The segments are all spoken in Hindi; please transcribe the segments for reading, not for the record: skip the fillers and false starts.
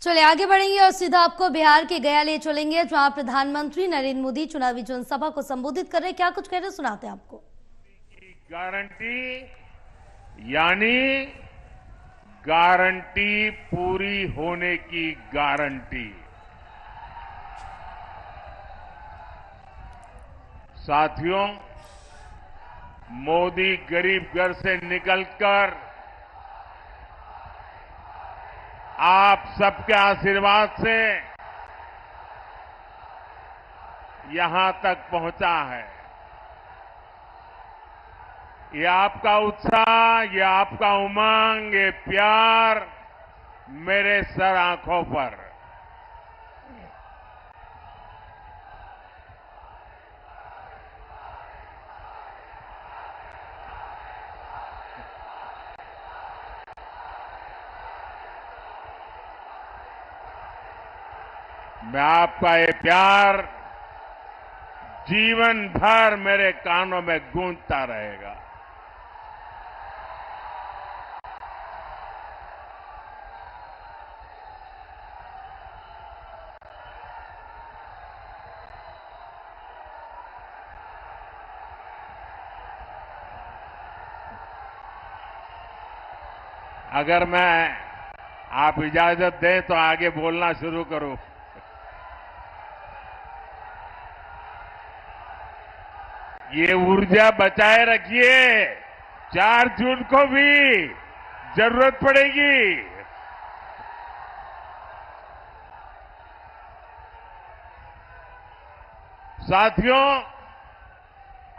चलिए आगे बढ़ेंगे और सीधा आपको बिहार के गया ले चलेंगे, जहां प्रधानमंत्री नरेंद्र मोदी चुनावी जनसभा को संबोधित कर रहे हैं। क्या कुछ कह रहे सुनाते हैं आपको। गारंटी यानी गारंटी पूरी होने की गारंटी। साथियों, मोदी गरीब घर से निकलकर आप सबके आशीर्वाद से यहां तक पहुंचा है। ये आपका उत्साह, ये आपका उमंग, ये प्यार मेरे सर आंखों पर। मैं आपका ये प्यार जीवन भर मेरे कानों में गूंजता रहेगा। अगर आप इजाजत दें तो आगे बोलना शुरू करूं। ये ऊर्जा बचाए रखिए, 4 जून को भी जरूरत पड़ेगी। साथियों,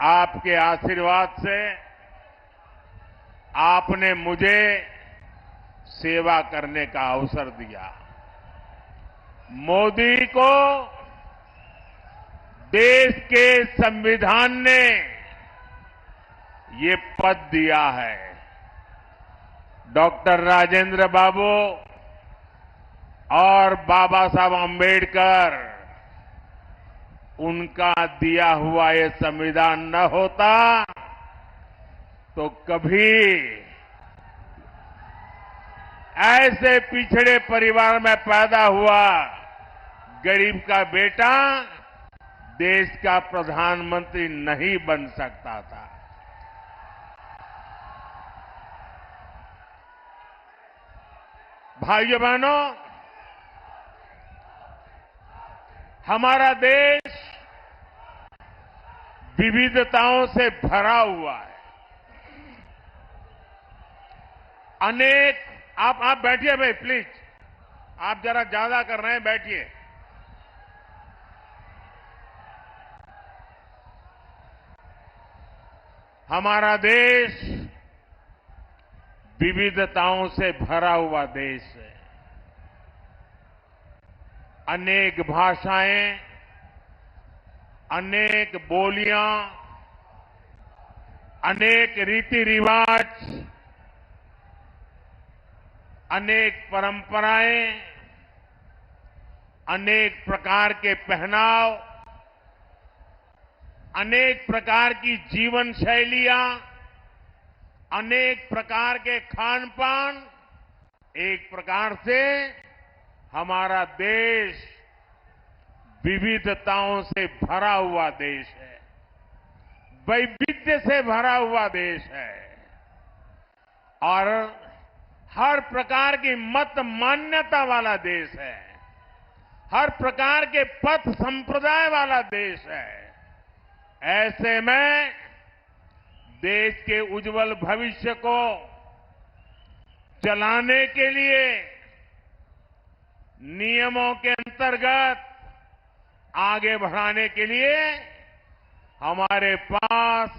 आपके आशीर्वाद से आपने मुझे सेवा करने का अवसर दिया। मोदी को देश के संविधान ने ये पद दिया है। डॉक्टर राजेंद्र बाबू और बाबा साहब अंबेडकर, उनका दिया हुआ ये संविधान न होता तो कभी ऐसे पिछड़े परिवार में पैदा हुआ गरीब का बेटा देश का प्रधानमंत्री नहीं बन सकता था। भाइयों बहनों, हमारा देश विविधताओं से भरा हुआ है। अनेक आप बैठिए भाई, प्लीज। आप जरा ज्यादा कर रहे हैं, बैठिए। हमारा देश विविधताओं से भरा हुआ देश है। अनेक भाषाएं, अनेक बोलियां, अनेक रीति रिवाज, अनेक परंपराएं, अनेक प्रकार के पहनाव, अनेक प्रकार की जीवन शैलियां, अनेक प्रकार के खान पान, एक प्रकार से हमारा देश विविधताओं से भरा हुआ देश है, वैविध्य से भरा हुआ देश है और हर प्रकार की मत मान्यता वाला देश है, हर प्रकार के पथ संप्रदाय वाला देश है। ऐसे में देश के उज्जवल भविष्य को चलाने के लिए नियमों के अंतर्गत आगे बढ़ाने के लिए हमारे पास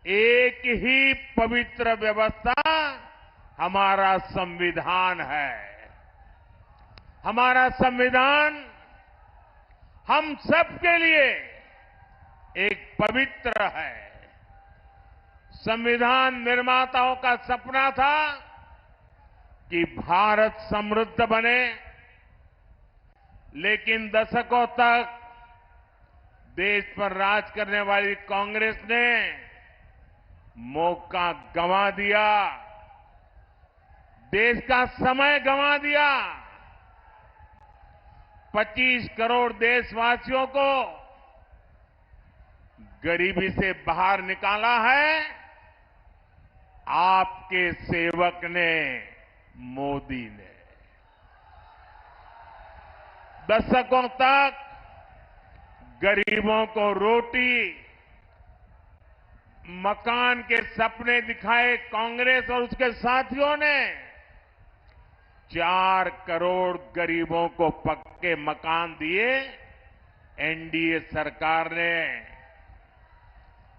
एक ही पवित्र व्यवस्था, हमारा संविधान है। हमारा संविधान हम सबके लिए एक पवित्र है। संविधान निर्माताओं का सपना था कि भारत समृद्ध बने, लेकिन दशकों तक देश पर राज करने वाली कांग्रेस ने मौका गंवा दिया, देश का समय गंवा दिया 25 करोड़ देशवासियों को गरीबी से बाहर निकाला है आपके सेवक ने, मोदी ने। दशकों तक गरीबों को रोटी, मकान के सपने दिखाए कांग्रेस और उसके साथियों ने 4 करोड़ गरीबों को पक्के मकान दिए एनडीए सरकार ने।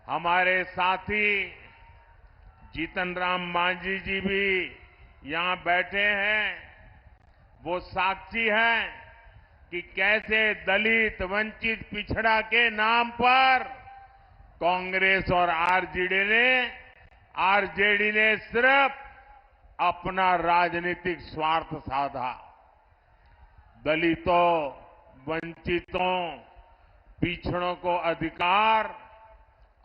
हमारे साथी जीतन राम मांझी जी भी यहां बैठे हैं, वो साक्षी हैं कि कैसे दलित, वंचित, पिछड़ा के नाम पर कांग्रेस और आरजेडी ने सिर्फ अपना राजनीतिक स्वार्थ साधा। दलितों, वंचितों, पिछड़ों को अधिकार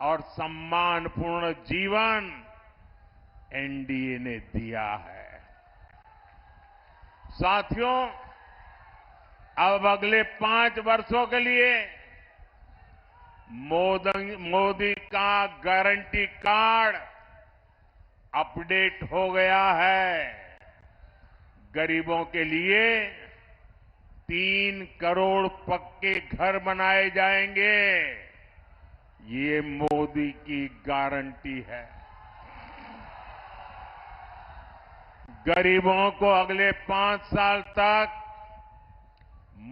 और सम्मानपूर्ण जीवन एनडीए ने दिया है। साथियों, अब अगले 5 वर्षों के लिए मोदी का गारंटी कार्ड अपडेट हो गया है। गरीबों के लिए 3 करोड़ पक्के घर बनाए जाएंगे। ये मोदी की गारंटी है। गरीबों को अगले 5 साल तक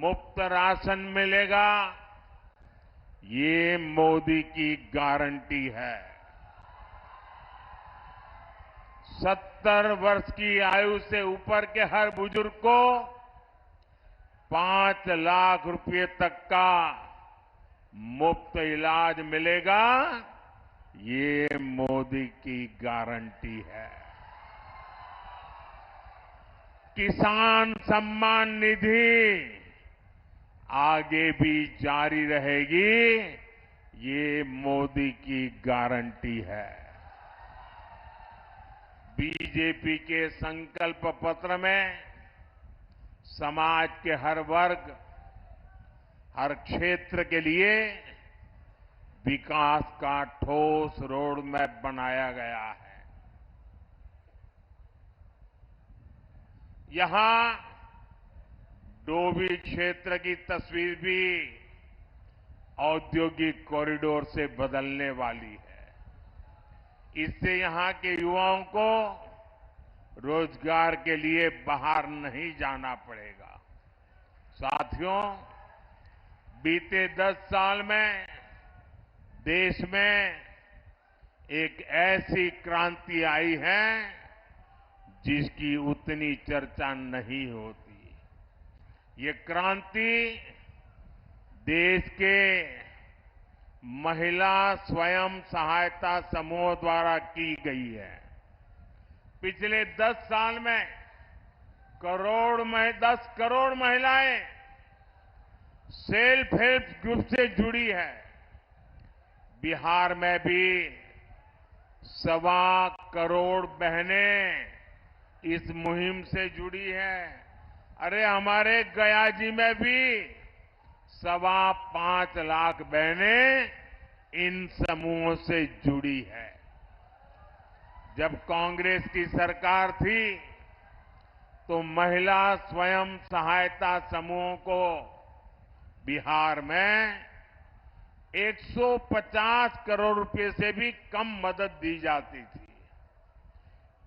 मुफ्त राशन मिलेगा। ये मोदी की गारंटी है। 70 वर्ष की आयु से ऊपर के हर बुजुर्ग को 5 लाख रुपए तक का मुफ्त इलाज मिलेगा। ये मोदी की गारंटी है। किसान सम्मान निधि आगे भी जारी रहेगी। ये मोदी की गारंटी है। बीजेपी के संकल्प पत्र में समाज के हर वर्ग, हर क्षेत्र के लिए विकास का ठोस रोड मैप बनाया गया है। यहां डोभी क्षेत्र की तस्वीर भी औद्योगिक कॉरिडोर से बदलने वाली है। इससे यहां के युवाओं को रोजगार के लिए बाहर नहीं जाना पड़ेगा। साथियों, बीते 10 साल में देश में एक ऐसी क्रांति आई है जिसकी उतनी चर्चा नहीं होती। ये क्रांति देश के महिला स्वयं सहायता समूह द्वारा की गई है। पिछले 10 साल में 10 करोड़ महिलाएं सेल्फ हेल्प ग्रुप से जुड़ी है। बिहार में भी 1.25 करोड़ बहनें इस मुहिम से जुड़ी है। अरे हमारे गया जी में भी 5.25 लाख बहनें इन समूहों से जुड़ी है। जब कांग्रेस की सरकार थी तो महिला स्वयं सहायता समूहों को बिहार में 150 करोड़ रुपए से भी कम मदद दी जाती थी।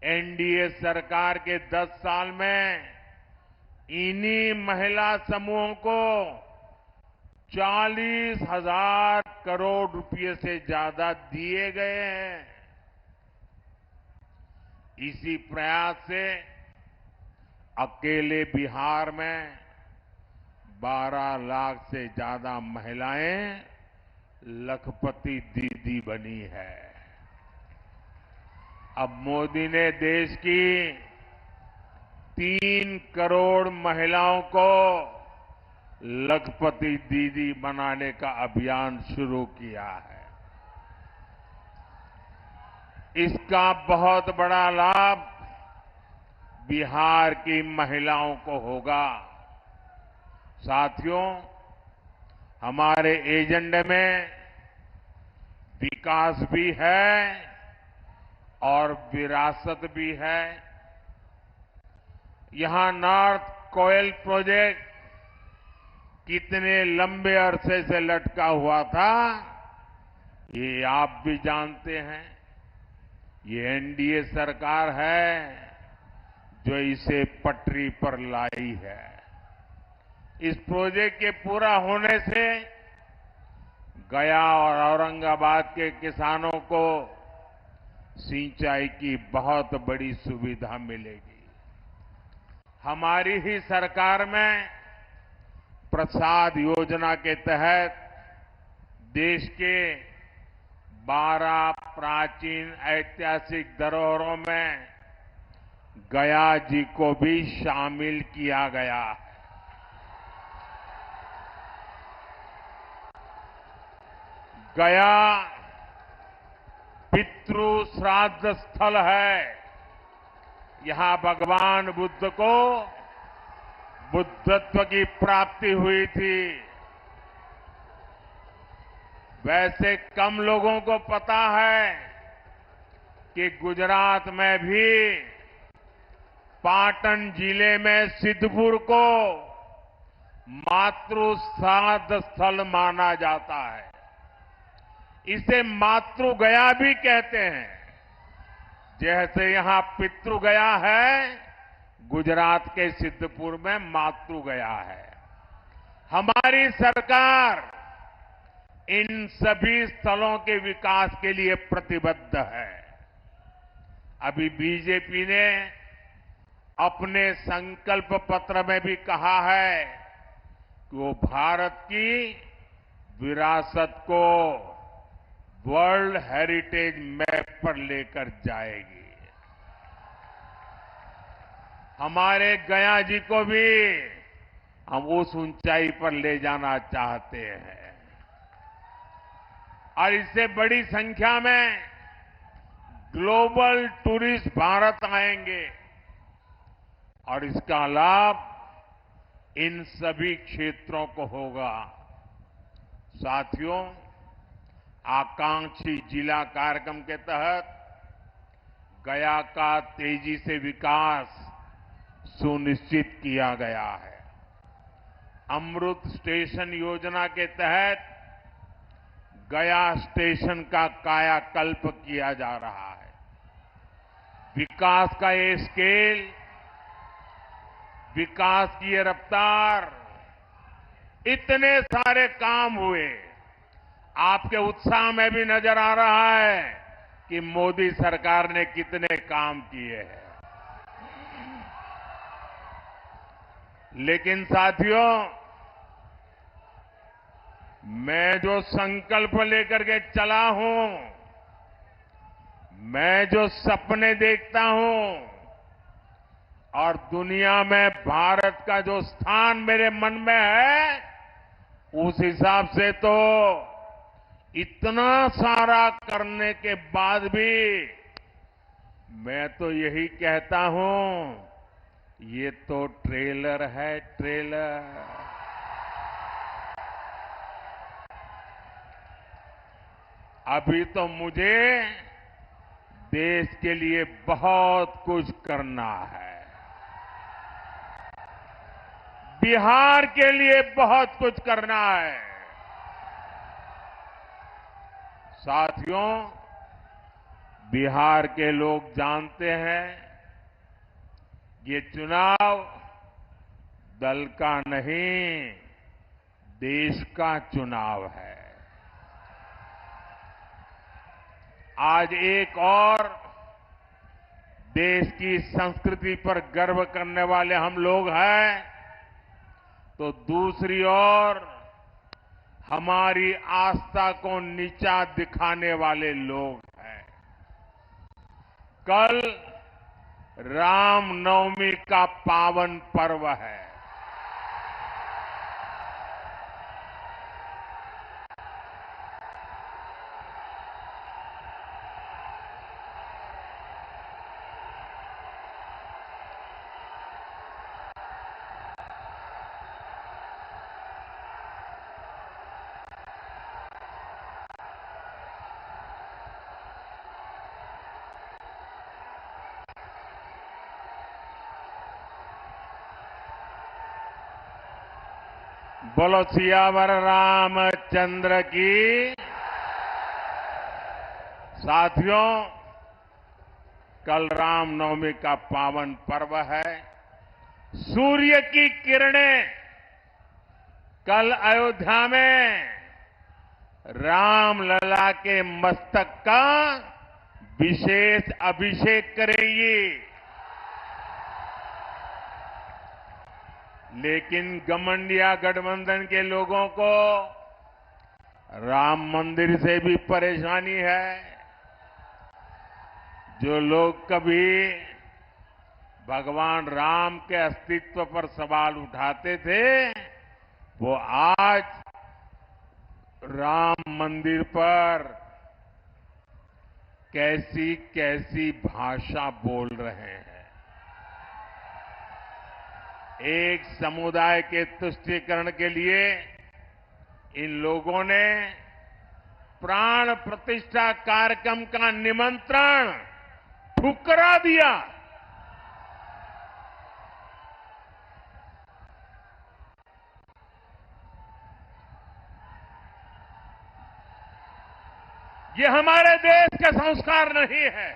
एनडीए सरकार के 10 साल में इन्हीं महिला समूहों को 40,000 करोड़ रुपए से ज्यादा दिए गए हैं। इसी प्रयास से अकेले बिहार में 12 लाख से ज्यादा महिलाएं लखपति दीदी बनी है। अब मोदी ने देश की 3 करोड़ महिलाओं को लखपति दीदी बनाने का अभियान शुरू किया है। इसका बहुत बड़ा लाभ बिहार की महिलाओं को होगा। साथियों, हमारे एजेंडे में विकास भी है और विरासत भी है। यहां नॉर्थ कोयल प्रोजेक्ट कितने लंबे अरसे से लटका हुआ था, ये आप भी जानते हैं। ये एनडीए सरकार है जो इसे पटरी पर लाई है। इस प्रोजेक्ट के पूरा होने से गया और औरंगाबाद के किसानों को सिंचाई की बहुत बड़ी सुविधा मिलेगी। हमारी ही सरकार में प्रसाद योजना के तहत देश के 12 प्राचीन ऐतिहासिक धरोहरों में गया जी को भी शामिल किया गया है। गया पितृ श्राद्ध स्थल है। यहां भगवान बुद्ध को बुद्धत्व की प्राप्ति हुई थी। वैसे कम लोगों को पता है कि गुजरात में भी पाटन जिले में सिद्धपुर को मातृ श्राद्ध स्थल माना जाता है। इसे मातृ गया भी कहते हैं। जैसे यहां पितृ गया है, गुजरात के सिद्धपुर में मातृ गया है। हमारी सरकार इन सभी स्थलों के विकास के लिए प्रतिबद्ध है। अभी बीजेपी ने अपने संकल्प पत्र में भी कहा है कि वो भारत की विरासत को वर्ल्ड हेरिटेज मैप पर लेकर जाएगी। हमारे गया जी को भी हम उस ऊंचाई पर ले जाना चाहते हैं और इससे बड़ी संख्या में ग्लोबल टूरिस्ट भारत आएंगे और इसका लाभ इन सभी क्षेत्रों को होगा। साथियों, आकांक्षी जिला कार्यक्रम के तहत गया का तेजी से विकास सुनिश्चित किया गया है। अमृत स्टेशन योजना के तहत गया स्टेशन का कायाकल्प किया जा रहा है। विकास का ये स्केल, विकास की ये रफ्तार, इतने सारे काम हुए, आपके उत्साह में भी नजर आ रहा है कि मोदी सरकार ने कितने काम किए हैं। लेकिन साथियों, मैं जो संकल्प लेकर के चला हूं, मैं जो सपने देखता हूं और दुनिया में भारत का जो स्थान मेरे मन में है, उस हिसाब से तो इतना सारा करने के बाद भी मैं तो यही कहता हूं, ये तो ट्रेलर है, ट्रेलर। अभी तो मुझे देश के लिए बहुत कुछ करना है। बिहार के लिए बहुत कुछ करना है। साथियों, बिहार के लोग जानते हैं, ये चुनाव दल का नहीं, देश का चुनाव है। आज एक और देश की संस्कृति पर गर्व करने वाले हम लोग हैं, तो दूसरी ओर हमारी आस्था को नीचा दिखाने वाले लोग हैं। कल रामनवमी का पावन पर्व है। बोलो सियावर रामचंद्र की। साथियों, कल रामनवमी का पावन पर्व है। सूर्य की किरणें कल अयोध्या में रामलला के मस्तक का विशेष अभिषेक करेंगी। लेकिन गठबंधन गठबंधन के लोगों को राम मंदिर से भी परेशानी है। जो लोग कभी भगवान राम के अस्तित्व पर सवाल उठाते थे, वो आज राम मंदिर पर कैसी कैसी भाषा बोल रहे हैं। एक समुदाय के तुष्टीकरण के लिए इन लोगों ने प्राण प्रतिष्ठा कार्यक्रम का निमंत्रण ठुकरा दिया। ये हमारे देश के संस्कार नहीं है।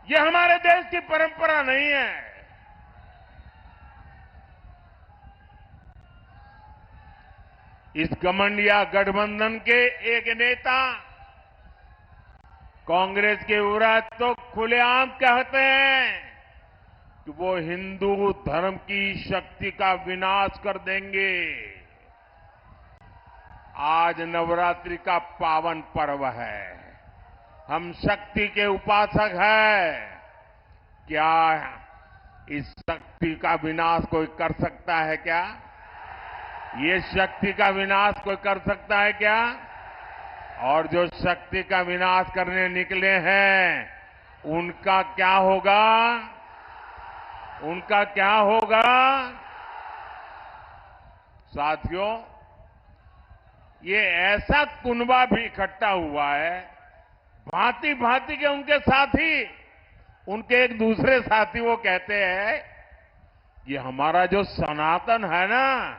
ये हमारे देश की परंपरा नहीं है। इस गठबंधन गठबंधन के एक नेता कांग्रेस के विरोध तो खुलेआम कहते हैं कि वो हिंदू धर्म की शक्ति का विनाश कर देंगे। आज नवरात्रि का पावन पर्व है। हम शक्ति के उपासक हैं। क्या इस शक्ति का विनाश कोई कर सकता है क्या? ये शक्ति का विनाश कोई कर सकता है क्या? और जो शक्ति का विनाश करने निकले हैं, उनका क्या होगा? उनका क्या होगा? साथियों, ये ऐसा कुनबा भी इकट्ठा हुआ है, भांति भांति के उनके साथी, उनके एक दूसरे साथी वो कहते हैं, ये हमारा जो सनातन है ना,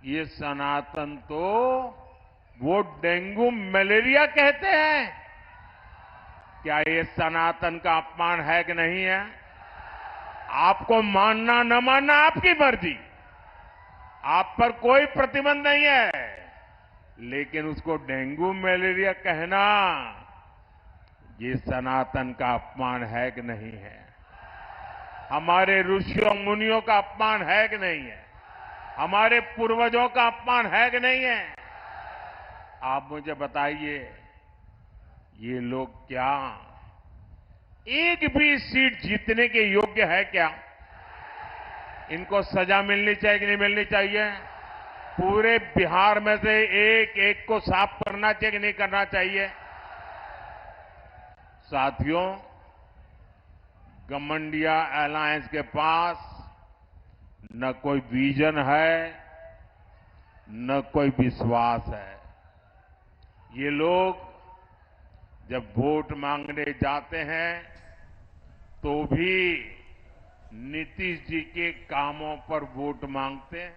ये सनातन तो वो डेंगू मलेरिया कहते हैं। क्या ये सनातन का अपमान है कि नहीं है? आपको मानना न मानना आपकी मर्जी, आप पर कोई प्रतिबंध नहीं है, लेकिन उसको डेंगू मलेरिया कहना ये सनातन का अपमान है कि नहीं है? हमारे ऋषियों मुनियों का अपमान है कि नहीं है? हमारे पूर्वजों का अपमान है कि नहीं है? आप मुझे बताइए, ये लोग क्या एक भी सीट जीतने के योग्य है क्या? इनको सजा मिलनी चाहिए कि नहीं मिलनी चाहिए? पूरे बिहार में से एक एक को साफ करना चाहिए कि नहीं करना चाहिए? साथियों, गठबंधन अलायंस के पास न कोई विजन है, न कोई विश्वास है। ये लोग जब वोट मांगने जाते हैं तो भी नीतीश जी के कामों पर वोट मांगते हैं।